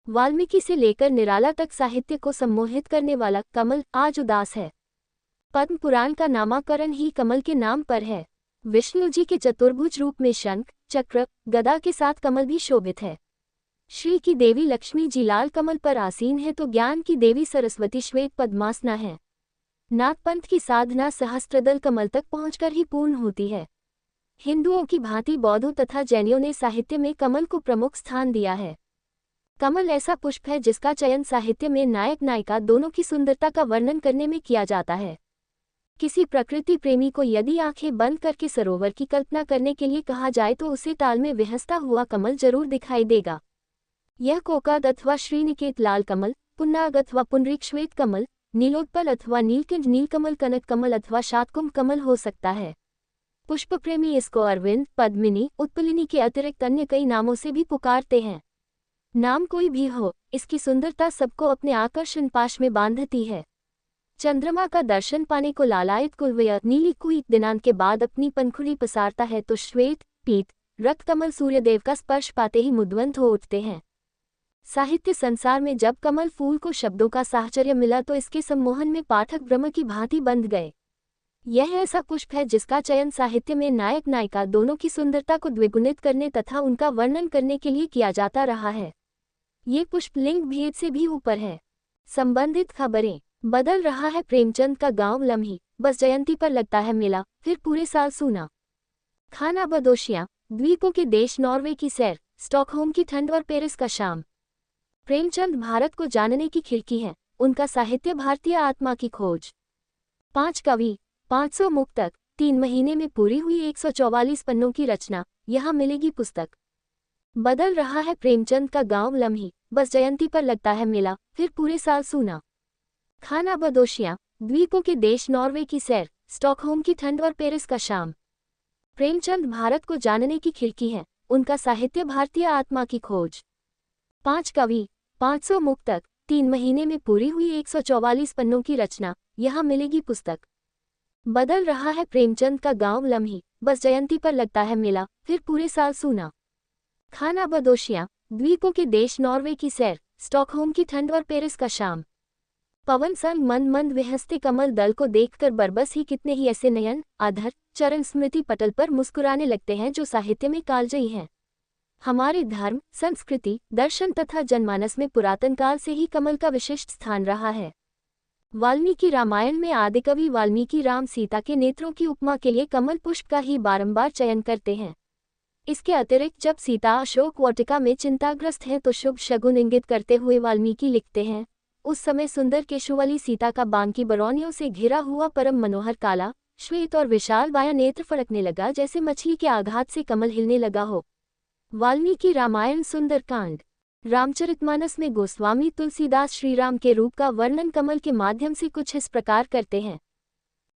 वाल्मीकि से लेकर निराला तक साहित्य को सम्मोहित करने वाला कमल आज उदास है। पद्म पुराण का नामकरण ही कमल के नाम पर है। विष्णु जी के चतुर्भुज रूप में शंख, चक्र, गदा के साथ कमल भी शोभित है। श्री की देवी लक्ष्मी जी लाल कमल पर आसीन है तो ज्ञान की देवी सरस्वती श्वेत पद्मासना है। नागपंथ की साधना सहस्त्रदल कमल तक पहुंचकर ही पूर्ण होती है। हिंदुओं की भांति बौद्धों तथा जैनियों ने साहित्य में कमल को प्रमुख स्थान दिया है। कमल ऐसा पुष्प है जिसका चयन साहित्य में नायक नायिका दोनों की सुंदरता का वर्णन करने में किया जाता है। किसी प्रकृति प्रेमी को यदि आंखें बंद करके सरोवर की कल्पना करने के लिए कहा जाए तो उसे ताल में विहसता हुआ कमल जरूर दिखाई देगा। यह कोकाद अथवा श्रीनिकेत लाल कमल, पुन्नाग अथवा पुंडरीक श्वेत कमल, नीलोत्पल अथवा नीलकंठ नीलकमल, कनक कमल अथवा शातकुंभ कमल हो सकता है। पुष्प प्रेमी इसको अरविंद, पद्मिनी, उत्पलिनी के अतिरिक्त अन्य कई नामों से भी पुकारते हैं। नाम कोई भी हो, इसकी सुंदरता सबको अपने आकर्षण पाश में बांधती है। चंद्रमा का दर्शन पाने को लालायित कुलवय नीली कुई दिनांक के बाद अपनी पंखुड़ी पसारता है तो श्वेत, पीत, रक्त कमल सूर्यदेव का स्पर्श पाते ही मुद्वंत हो उठते हैं। साहित्य संसार में जब कमल फूल को शब्दों का साहचर्य मिला तो इसके सम्मोहन में पाठक ब्रह्म की भांति बंध गए। यह ऐसा पुष्प है जिसका चयन साहित्य में नायक नायिका दोनों की सुंदरता को द्विगुणित करने तथा उनका वर्णन करने के लिए किया जाता रहा है। ये पुष्प लिंग भेद से भी ऊपर है। संबंधित खबरें। बदल रहा है प्रेमचंद का गांव लम्ही, बस जयंती पर लगता है मेला, फिर पूरे साल सूना। खाना बदोशियां, द्वीपों के देश नॉर्वे की सैर, स्टॉकहोम की ठंड और पेरिस का शाम। प्रेमचंद भारत को जानने की खिड़की है, उनका साहित्य भारतीय आत्मा की खोज। 5 कवि, 500 मुक्तक, 3 महीने में पूरी हुई 144 पन्नों की रचना, यहाँ मिलेगी पुस्तक। बदल रहा है प्रेमचंद का गांव लम्ही, बस जयंती पर लगता है मेला, फिर पूरे साल सूना। खाना बदोशियां, द्वीपों के देश नॉर्वे की सैर, स्टॉकहोम की ठंड और पेरिस का शाम। प्रेमचंद भारत को जानने की खिड़की है, उनका साहित्य भारतीय आत्मा की खोज। 5 कवि, 500 मुक्तक, 3 महीने में पूरी हुई 144 पन्नों की रचना, यहाँ मिलेगी पुस्तक। बदल रहा है प्रेमचंद का गांव लम्ही, बस जयंती पर लगता है मेला, फिर पूरे साल सूना। खाना बदोशियां, द्वीपों के देश नॉर्वे की सैर, स्टॉकहोम की ठंड और पेरिस का शाम। पवन संग मंद मंद विहसते कमल दल को देखकर बरबस ही कितने ही ऐसे नयन, आधर, चरण स्मृति पटल पर मुस्कुराने लगते हैं जो साहित्य में कालजयी हैं। हमारे धर्म, संस्कृति, दर्शन तथा जनमानस में पुरातन काल से ही कमल का विशिष्ट स्थान रहा है। वाल्मीकि रामायण में आदिकवि वाल्मीकि राम सीता के नेत्रों की उपमा के लिए कमल पुष्प का ही बारंबार चयन करते हैं। इसके अतिरिक्त जब सीता अशोक वाटिका में चिंताग्रस्त है तो शुभ शगुन इंगित करते हुए वाल्मीकि लिखते हैं, उस समय सुंदर केशुवली सीता का बांकी बरौनियों से घिरा हुआ परम मनोहर काला, श्वेत और विशाल बायां नेत्र फड़कने लगा जैसे मछली के आघात से कमल हिलने लगा हो। वाल्मीकि रामायण सुंदरकांड। रामचरितमानस में गोस्वामी तुलसीदास श्रीराम के रूप का वर्णन कमल के माध्यम से कुछ इस प्रकार करते हैं।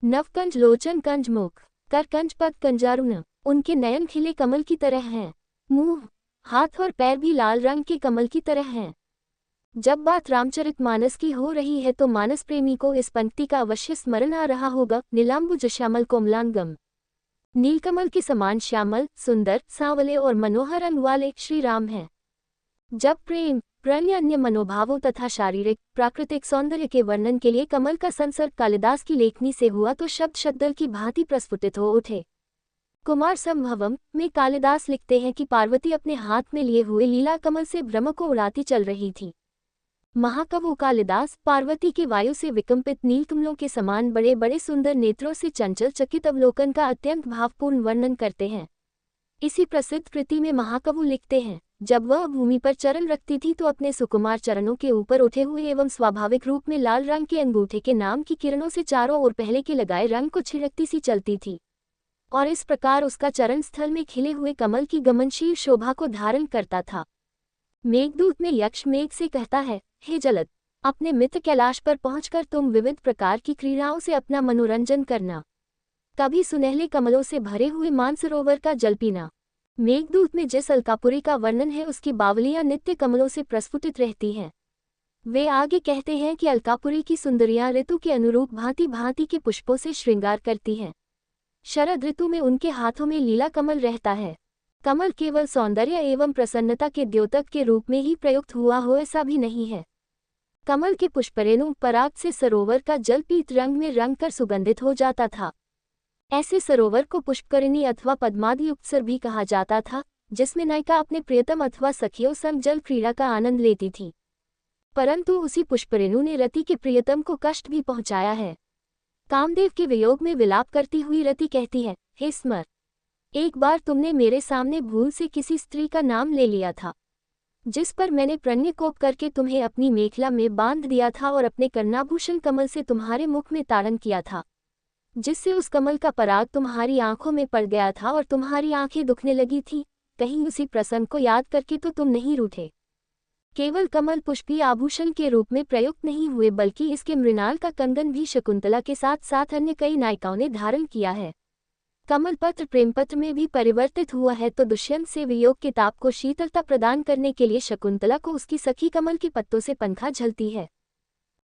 नवकंज लोचन कंज मुख, कर कंज पद कंजारुण, उनके नयन खिले कमल की तरह हैं। मुंह, हाथ और पैर भी लाल रंग के कमल की तरह हैं। जब बात रामचरितमानस की हो रही है तो मानस प्रेमी को इस पंक्ति का अवश्य स्मरण आ रहा होगा। नीलांबुज श्यामल कोमलांगम, नीलकमल के समान श्यामल, सुंदर, सांवले और मनोहर अंग वाले श्री राम हैं। जब प्रेम, प्रणय, अन्य मनोभावों तथा शारीरिक, प्राकृतिक सौंदर्य के वर्णन के लिए कमल का संसर्ग कालिदास की लेखनी से हुआ तो शब्द शब्दल की भांति प्रस्फुटित हो उठे। कुमार संभवम में कालिदास लिखते हैं कि पार्वती अपने हाथ में लिए हुए लीला कमल से ब्रह्म को उड़ाती चल रही थी। महाकवि कालिदास पार्वती के वायु से विकंपित नीलकमलों के समान बड़े बड़े सुंदर नेत्रों से चंचल चकित अवलोकन का अत्यंत भावपूर्ण वर्णन करते हैं। इसी प्रसिद्ध कृति में महाकवि लिखते हैं, जब वह भूमि पर चरण रखती थी तो अपने सुकुमार चरणों के ऊपर उठे हुए एवं स्वाभाविक रूप में लाल रंग के अंगूठे के नाम की किरणों से चारों ओर पहले के लगाए रंग को छिड़कती सी चलती थी, और इस प्रकार उसका चरण स्थल में खिले हुए कमल की गमनशील शोभा को धारण करता था। मेघदूत में यक्ष मेघ से कहता है, हे जलद, अपने मित्र कैलाश पर पहुंचकर तुम विविध प्रकार की क्रीड़ाओं से अपना मनोरंजन करना, कभी सुनहले कमलों से भरे हुए मानसरोवर का जल पीना। मेघदूत में जिस अलकापुरी का वर्णन है उसकी बावलियां नित्य कमलों से प्रस्फुटित रहती हैं। वे आगे कहते हैं कि अलकापुरी की सुंदरियां ऋतु के अनुरूप भांति भांति के पुष्पों से श्रृंगार करती हैं। शरद ऋतु में उनके हाथों में लीला कमल रहता है। कमल केवल सौंदर्य एवं प्रसन्नता के द्योतक के रूप में ही प्रयुक्त हुआ हो ऐसा भी नहीं है। कमल के पुष्परेणु पराग से सरोवर का जल पीत रंग में रंग कर सुगंधित हो जाता था। ऐसे सरोवर को पुष्करिणी अथवा पद्मादि युक्तसर भी कहा जाता था, जिसमें नायिका अपने प्रियतम अथवा सखियों संग जल क्रीड़ा का आनंद लेती थी। परंतु उसी पुष्परेणु ने रति के प्रियतम को कष्ट भी पहुंचाया है। कामदेव के वियोग में विलाप करती हुई रति कहती है, हे स्मर, एक बार तुमने मेरे सामने भूल से किसी स्त्री का नाम ले लिया था, जिस पर मैंने प्रणयकोप करके तुम्हें अपनी मेखला में बांध दिया था और अपने कर्णाभूषण कमल से तुम्हारे मुख में ताड़न किया था, जिससे उस कमल का पराग तुम्हारी आंखों में पड़ गया था और तुम्हारी आंखें दुखने लगी थी। कहीं उसी प्रसंग को याद करके तो तुम नहीं रूठे। केवल कमल पुष्पी आभूषण के रूप में प्रयुक्त नहीं हुए, बल्कि इसके मृणाल का कंगन भी शकुंतला के साथ साथ अन्य कई नायिकाओं ने धारण किया है। कमल पत्र प्रेमपत्र में भी परिवर्तित हुआ है, तो दुष्यंत से वियोग के ताप को शीतलता प्रदान करने के लिए शकुंतला को उसकी सखी कमल के पत्तों से पंखा झलती है।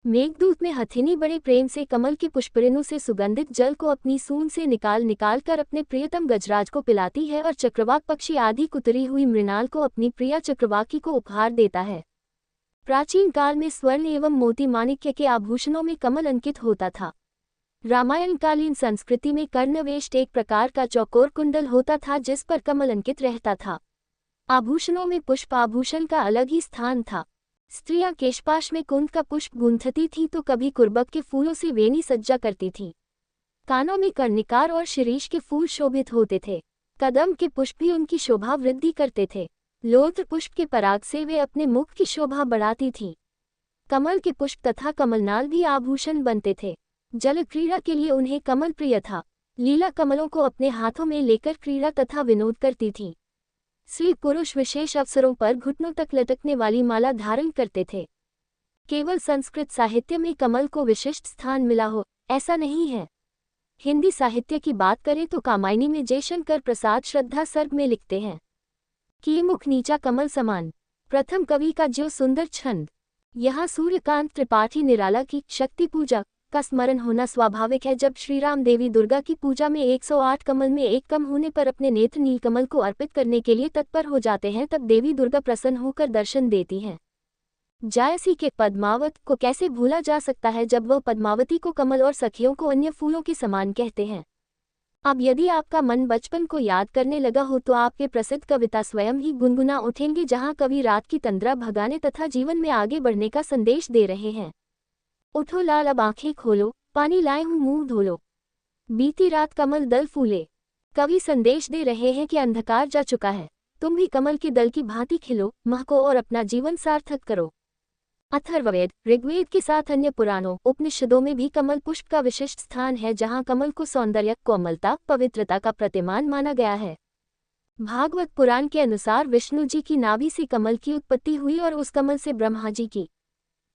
मेघदूत में हथिनी बड़े प्रेम से कमल के पुष्परेणु से सुगंधित जल को अपनी सूंड से निकाल कर अपने प्रियतम गजराज को पिलाती है और चक्रवाक पक्षी आदि कुतरी हुई मृणाल को अपनी प्रिया चक्रवाकी को उपहार देता है। प्राचीन काल में स्वर्ण एवं मोती माणिक्य के आभूषणों में कमल अंकित होता था। रामायणकालीन संस्कृति में कर्णवेष्ट एक प्रकार का चौकोर कुंडल होता था, जिस पर कमल अंकित रहता था। आभूषणों में पुष्प आभूषण का अलग ही स्थान था। स्त्रियां केशपाश में कुंद का पुष्प गूंथती थी तो कभी कुर्बक के फूलों से वेणी सज्जा करती थीं। कानों में कर्णिकार और शिरीष के फूल शोभित होते थे। कदम के पुष्प भी उनकी शोभा वृद्धि करते थे। लोत्र पुष्प के पराग से वे अपने मुख की शोभा बढ़ाती थीं। कमल के पुष्प तथा कमलनाल भी आभूषण बनते थे। जल क्रीड़ा के लिए उन्हें कमल प्रिय था। लीला कमलों को अपने हाथों में लेकर क्रीड़ा तथा विनोद करती थीं। स्त्री पुरुष विशेष अवसरों पर घुटनों तक लटकने वाली माला धारण करते थे। केवल संस्कृत साहित्य में कमल को विशिष्ट स्थान मिला हो ऐसा नहीं है। हिंदी साहित्य की बात करें तो कामायनी में जयशंकर प्रसाद श्रद्धा सर्ग में लिखते हैं कि मुख नीचा कमल समान, प्रथम कवि का जो सुंदर छंद। यहाँ सूर्यकांत त्रिपाठी निराला की शक्ति पूजा का स्मरण होना स्वाभाविक है। जब श्रीराम देवी दुर्गा की पूजा में 108 कमल में एक कम होने पर अपने नेत्र नीलकमल को अर्पित करने के लिए तत्पर हो जाते हैं, तब देवी दुर्गा प्रसन्न होकर दर्शन देती हैं। जायसी के पद्मावत को कैसे भूला जा सकता है, जब वह पद्मावती को कमल और सखियों को अन्य फूलों के समान कहते हैं। अब यदि आपका मन बचपन को याद करने लगा हो तो आपके प्रसिद्ध कविता स्वयं ही गुनगुना उठेंगे, जहाँ कवि रात की तंद्रा भगाने तथा जीवन में आगे बढ़ने का संदेश दे रहे हैं। उठो लाल अब आंखें खोलो, पानी लाए हूँ मुंह धोलो, बीती रात कमल दल फूले। कवि संदेश दे रहे हैं कि अंधकार जा चुका है, तुम भी कमल के दल की भांति खिलो, महको और अपना जीवन सार्थक करो। अथर्ववेद, ऋग्वेद के साथ अन्य पुराणों उपनिषदों में भी कमल पुष्प का विशिष्ट स्थान है, जहाँ कमल को सौंदर्य, कोमलता, पवित्रता का प्रतिमान माना गया है। भागवत पुराण के अनुसार विष्णु जी की नाभि से कमल की उत्पत्ति हुई और उस कमल से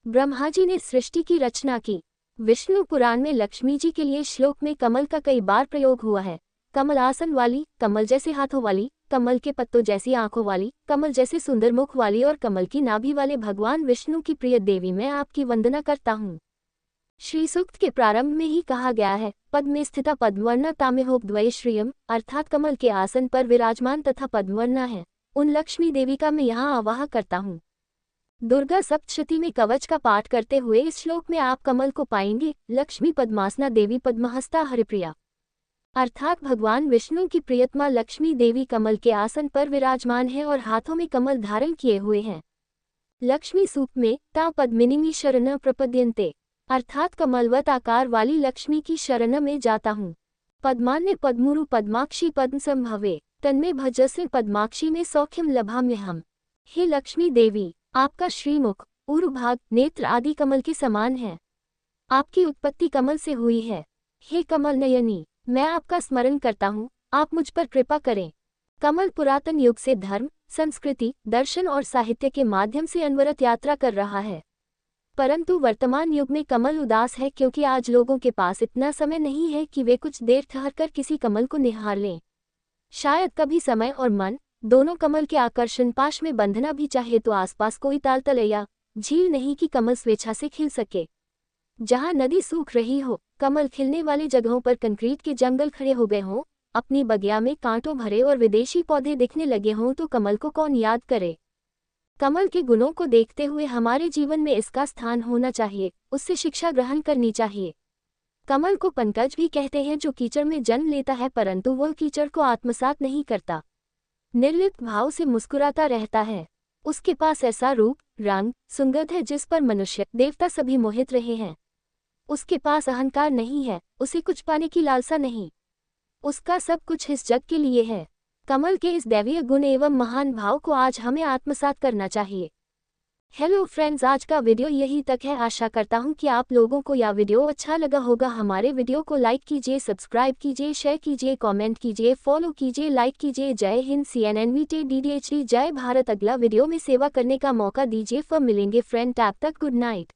ब्रह्मा जी ने सृष्टि की रचना की। विष्णु पुराण में लक्ष्मी जी के लिए श्लोक में कमल का कई बार प्रयोग हुआ है। कमल आसन वाली, कमल जैसे हाथों वाली, कमल के पत्तों जैसी आंखों वाली, कमल जैसे सुंदर मुख वाली और कमल की नाभि वाले भगवान विष्णु की प्रिय देवी, मैं आपकी वंदना करता हूँ। श्री सूक्त के प्रारंभ में ही कहा गया है, पद्मे स्थिता पद्मवर्णा तामेहोपद्वये श्रियम, अर्थात कमल के आसन पर विराजमान तथा पद्मवर्णा है उन लक्ष्मी देवी का मैं यहाँ आवाह करता हूँ। दुर्गा सप्तशती में कवच का पाठ करते हुए इस श्लोक में आप कमल को पाएंगे। लक्ष्मी पद्मासना देवी पद्महस्ता हरिप्रिया, अर्थात भगवान विष्णु की प्रियतमा लक्ष्मी देवी कमल के आसन पर विराजमान है और हाथों में कमल धारण किए हुए हैं। लक्ष्मी सूक्त में ता पद्मिनी शरण प्रपद्यन्ते, अर्थात कमलवत आकार वाली लक्ष्मी की शरण में जाता हूँ। पद्मान्य पद्मुरु पद्माक्षी पद्म संभवे, तन्मे भजस्व पद्माक्षी में सौख्यम लभाम्यहम। हे लक्ष्मी देवी, आपका श्रीमुख, उरुभाग, नेत्र आदि कमल के समान है। आपकी उत्पत्ति कमल से हुई है। हे कमल नयनी, मैं आपका स्मरण करता हूँ, आप मुझ पर कृपा करें। कमल पुरातन युग से धर्म, संस्कृति, दर्शन और साहित्य के माध्यम से अनवरत यात्रा कर रहा है। परंतु वर्तमान युग में कमल उदास है, क्योंकि आज लोगों के पास इतना समय नहीं है कि वे कुछ देर ठहरकर किसी कमल को निहार लें। शायद कभी समय और मन दोनों कमल के आकर्षण पाश में बंधना भी चाहे तो आसपास कोई ताल या झील नहीं कि कमल स्वेच्छा से खिल सके। जहां नदी सूख रही हो, कमल खिलने वाली जगहों पर कंक्रीट के जंगल खड़े हो गए हों, अपनी बगिया में कांटों भरे और विदेशी पौधे दिखने लगे हों तो कमल को कौन याद करे। कमल के गुणों को देखते हुए हमारे जीवन में इसका स्थान होना चाहिए, उससे शिक्षा ग्रहण करनी चाहिए। कमल को पंकज भी कहते हैं जो कीचड़ में जन्म लेता है परंतु वह कीचड़ को आत्मसात नहीं करता, निर्लिप्त भाव से मुस्कुराता रहता है। उसके पास ऐसा रूप, रंग, सुगंध है जिस पर मनुष्य, देवता सभी मोहित रहे हैं। उसके पास अहंकार नहीं है, उसे कुछ पाने की लालसा नहीं, उसका सब कुछ इस जग के लिए है। कमल के इस दैवीय गुण एवं महान भाव को आज हमें आत्मसात करना चाहिए। हेलो फ्रेंड्स, आज का वीडियो यही तक है। आशा करता हूँ कि आप लोगों को यह वीडियो अच्छा लगा होगा। हमारे वीडियो को लाइक कीजिए, सब्सक्राइब कीजिए, शेयर कीजिए, कमेंट कीजिए, फॉलो कीजिए, लाइक कीजिए। जय हिंद, CNNVT DDHD, जय भारत। अगला वीडियो में सेवा करने का मौका दीजिए। फिर मिलेंगे फ्रेंड, तब तक गुड नाइट।